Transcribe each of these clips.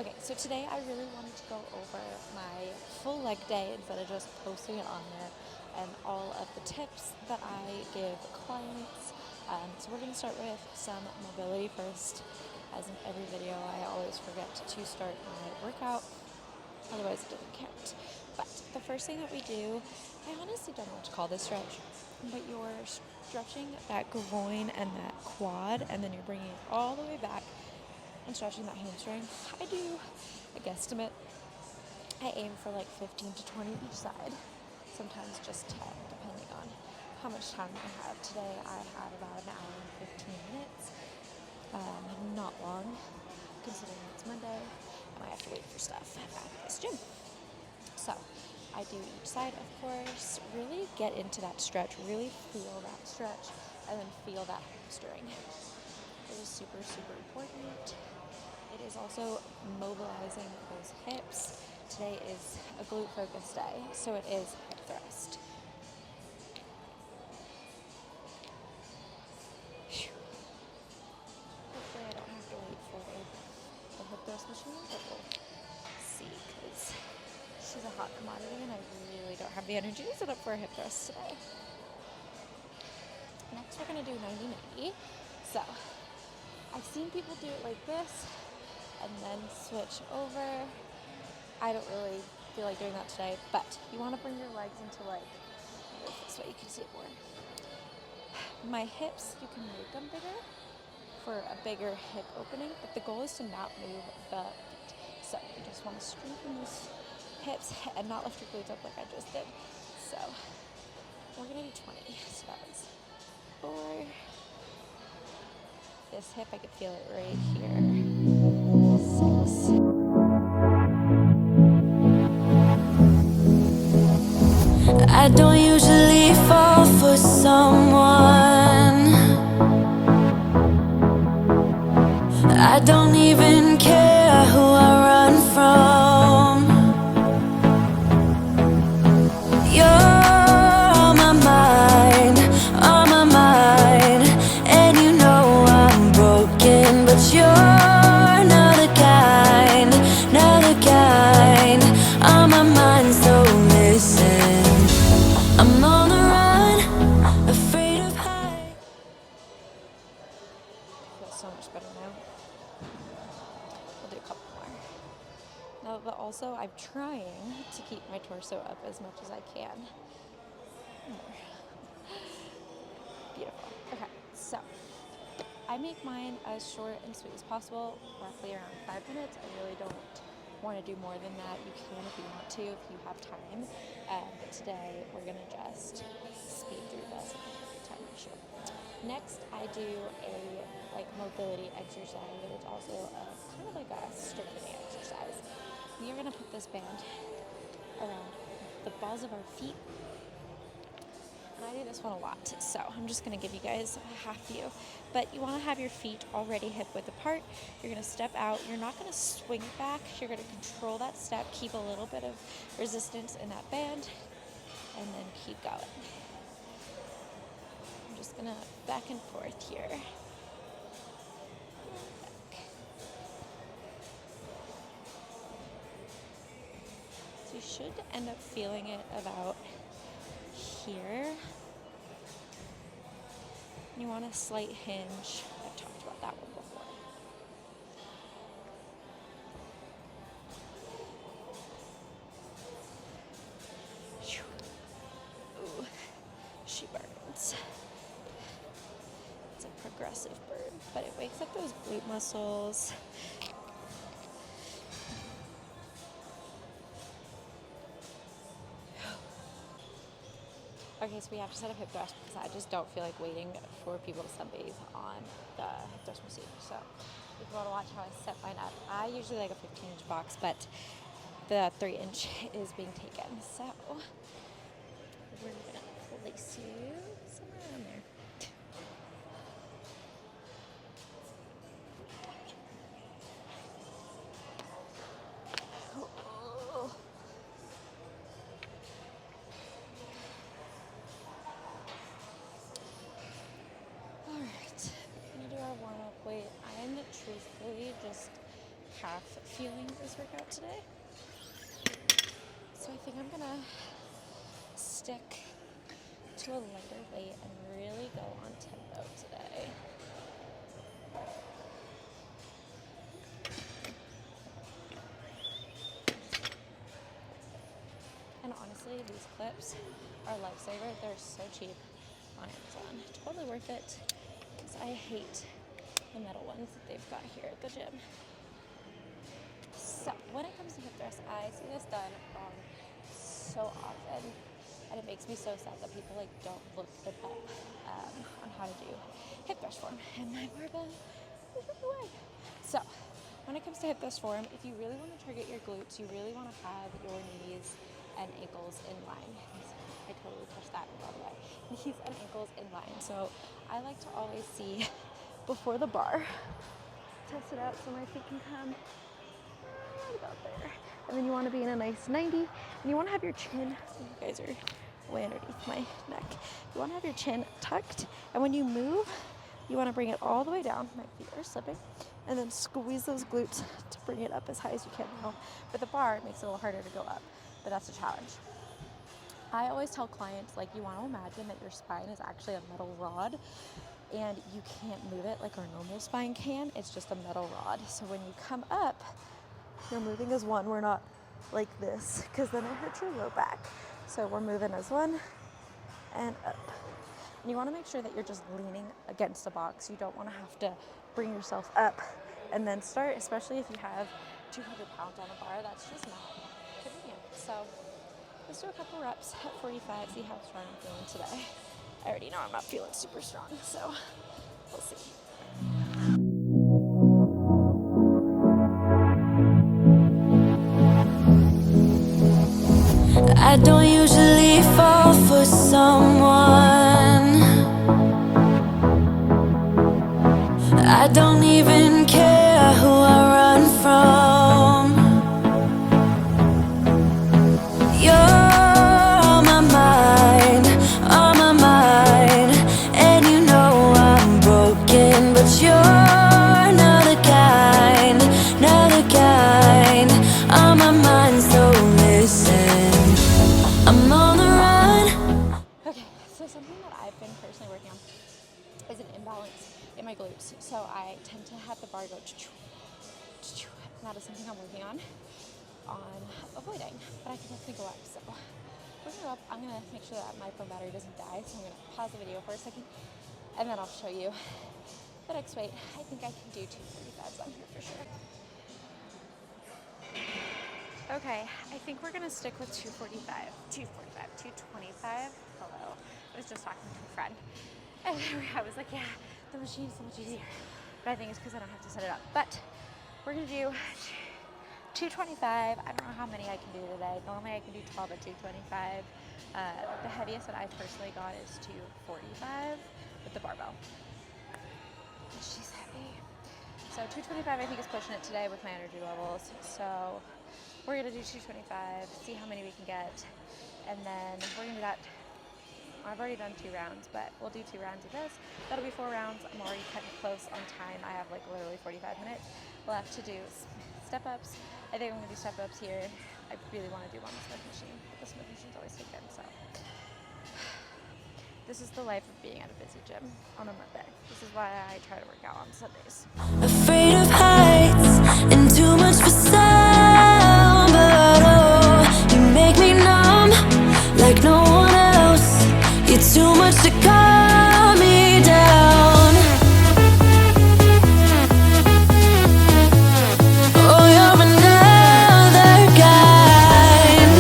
Okay, so today I really wanted to go over my full leg day instead of just posting it on there and all of the tips that I give clients. So we're going to start with some mobility first. As in every video, I always forget to start my workout, otherwise it doesn't count. But the first thing that we do, I honestly don't know what to call this stretch, but you're stretching that groin and that quad, and then you're bringing it all the way back and stretching that hamstring. I do a guesstimate. I aim for like 15 to 20 each side, sometimes just 10, depending on how much time I have. Today I had about an hour and 15 minutes. Not long, considering it's Monday and I have to wait for stuff at this gym. So I do each side, of course. Really get into that stretch, really feel that stretch, and then feel that hamstring. It is super, super important. It is also mobilizing those hips. Today is a glute focus day, so it is hip thrust. Hopefully I don't have to wait for the hip thrust machine, but we'll see, because she's a hot commodity and I really don't have the energy to set up for a hip thrust today. Next we're going to do 90-90. So I've seen people do it like this and then switch over. I don't really feel like doing that today, but you want to bring your legs into like this way you can see it more. My hips, you can make them bigger for a bigger hip opening, but the goal is to not move the feet. So you just want to strengthen these hips and not lift your glutes up like I just did. So we're going to do 20. So that was 4. This hip, I could feel it right here. 6. I don't usually fall for someone. I don't even care who I run from. You're on my mind, and you know I'm broken, but you're not the kind, on my mind, so listen. I'm on the run, afraid of heights. Feels so much better now. We'll do a couple more. No, but also I'm trying to keep my torso up as much as I can. Beautiful. Okay, so I make mine as short and sweet as possible, roughly around 5 minutes. I really don't want to do more than that. You can if you want to, if you have time. But today we're gonna just speed through this and take the time ratio. Next, I do a mobility exercise. It's also kind of like a strengthening exercise. We are gonna put this band around the balls of our feet. And I do this one a lot, so I'm just going to give you guys a half view. But you want to have your feet already hip width apart. You're going to step out. You're not going to swing back. You're going to control that step, keep a little bit of resistance in that band, and then keep going. I'm just going to back and forth here. Back. So you should end up feeling it about here. You want a slight hinge. I've talked about that one before. Ooh, she burns. It's a progressive burn, but it wakes up those glute muscles. Okay, so we have to set up hip thrust because I just don't feel like waiting for people to sunbathe on the hip thrust machine. So if you want to watch how I set mine up, I usually like a 15-inch box, but the 3-inch is being taken. So we're gonna place you somewhere around there. Alright, we're gonna do our warm-up weight. I'm truthfully just half feeling this workout today. So I think I'm gonna stick to a lighter weight and really go on tempo today. And honestly, these clips are a lifesaver. They're so cheap on Amazon. Totally worth it, because I hate the metal ones that they've got here at the gym. So when it comes to hip thrust, I see this done wrong so often, and it makes me so sad that people don't look it up on how to do hip thrust form. And my barbell is in the way. So when it comes to hip thrust form, if you really want to target your glutes, you really want to have your knees and ankles in line. I totally touched that by the way. Knees and ankles in line. So I like to always see before the bar, test it out so my feet can come right about there. And then you want to be in a nice 90, and you want to have your chin, you guys are way underneath my neck. You want to have your chin tucked, and when you move, you want to bring it all the way down. My feet are slipping, and then squeeze those glutes to bring it up as high as you can. Now, with the bar, it makes it a little harder to go up, but that's a challenge. I always tell clients, you want to imagine that your spine is actually a metal rod, and you can't move it like our normal spine can. It's just a metal rod. So when you come up, you're moving as one. We're not like this, because then it hurts your low back. So we're moving as one and up. And you want to make sure that you're just leaning against a box. You don't want to have to bring yourself up and then start, especially if you have 200 pounds on a bar. That's just not convenient. So let's do a couple reps at 45, see how strong I'm feeling today. I already know I'm not feeling super strong, so we'll see. I don't usually fall for someone. I don't even care who I run from. You're on my mind, and you know I'm broken, but you're not the kind, on my mind, so listen. I'm on the run. Okay, so something that I've been personally working on is an imbalance in my glutes. So I tend to have the bar go, and that is something I'm working on avoiding, but I can definitely go up. So we're gonna go up. I'm gonna make sure that my phone battery doesn't die, so I'm gonna pause the video for a second, and then I'll show you the next weight. I think I can do 245s on here for sure. Okay, I think we're gonna stick with 225, 225. Hello, I was just talking to a friend, and I was like, yeah, the machine's so much easier, but I think it's because I don't have to set it up. But we're gonna do 225. I don't know how many I can do today. Normally I can do 12 at 225. The heaviest that I personally got is 245 with the barbell. She's heavy. So 225 I think is pushing it today with my energy levels. So we're gonna do 225, see how many we can get, and then we're gonna do that. I've already done 2 rounds, but we'll do 2 rounds of this. That'll be 4 rounds. I'm already kind of close on time. I have literally 45 minutes left to do step ups. I think I'm gonna do step ups here. I really want to do on the Smith machine, but the Smith machine's always taken. So this is the life of being at a busy gym on a Monday. This is why I try to work out on Sundays. Afraid of heights and too much for sound, but oh, you make me numb like no one else. You're too much to calm me down. Oh, you're another kind.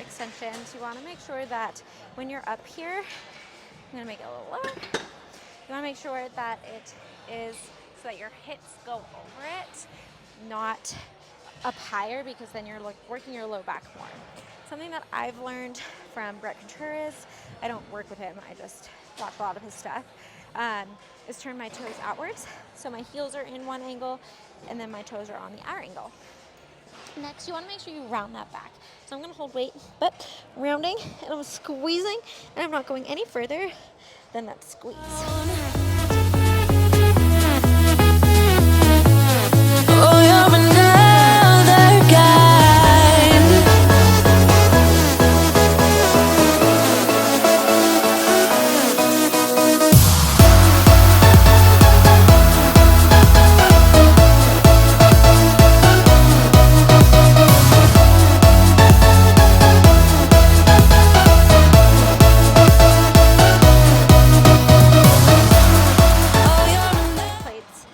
extensions, you want to make sure that when you're up here, I'm going to make it a little lower. You want to make sure that it is so that your hips go over it, not up higher, because then you're working your low back more. Something that I've learned from Brett Contreras, I don't work with him, I just watch a lot of his stuff, is turn my toes outwards. So my heels are in one angle and then my toes are on the outer angle. Next, you want to make sure you round that back. So I'm going to hold weight, but rounding, and I'm squeezing, and I'm not going any further than that squeeze. Oh, you're another kind. Plates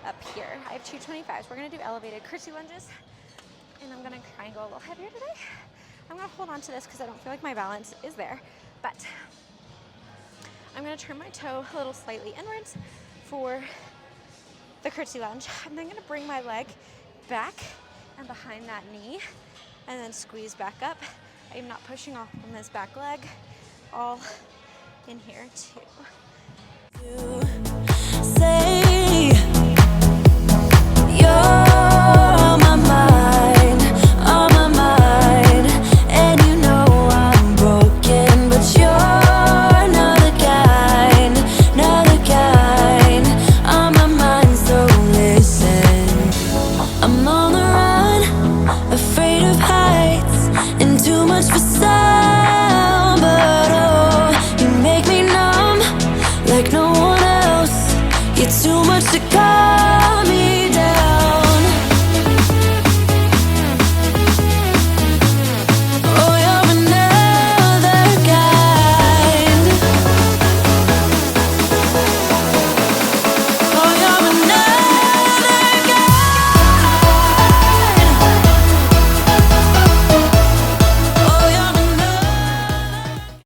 up here. I have 225s. We're going to do elevated curtsy lunges, and I'm going to try and go a little heavier today. I'm going to hold on to this because I don't feel like my balance is there, but I'm going to turn my toe a little slightly inwards for the curtsy lunge. I'm then going to bring my leg back and behind that knee and then squeeze back up. I am not pushing off from this back leg. All in here too. Say you're on my mind, and you know I'm broken, but you're not the kind, on my mind, so listen. I'm on the run, afraid of heights, and too much for sound, but oh, you make me numb like no one else. You're too much to call.